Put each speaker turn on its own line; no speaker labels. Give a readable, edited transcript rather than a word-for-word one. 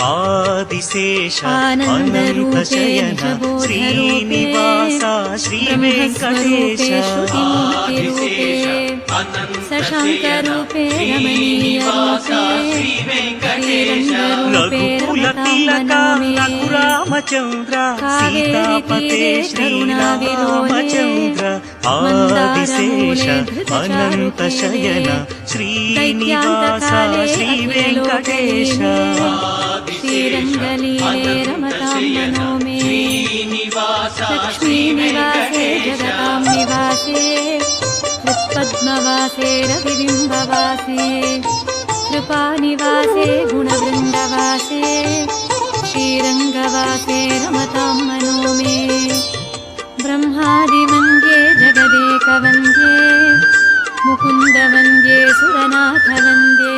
आदिशेष अनन्तशयन श्रीनिवास श्रीवेङ्कटेश
सशङ्करूपे
रघुकुलतिलक रघुरामचन्द्र सीतापते श्रीरामचन्द्र आदिशेष अनन्तशयन श्रीनिवास श्रीवेङ्कटेश
श्रीरङ्गलीले रमतां मनो मे लक्ष्मीनिवासे जगतां निवासे हृत्पद्मवासे रविबिम्बवासे कृपानिवासे गुणवृन्दवासे श्रीरङ्गवासे रमतां मनो मे ब्रह्मादिवन्द्ये जगदेकवन्द्ये मुकुन्दवन्द्ये सुरनाथवन्द्ये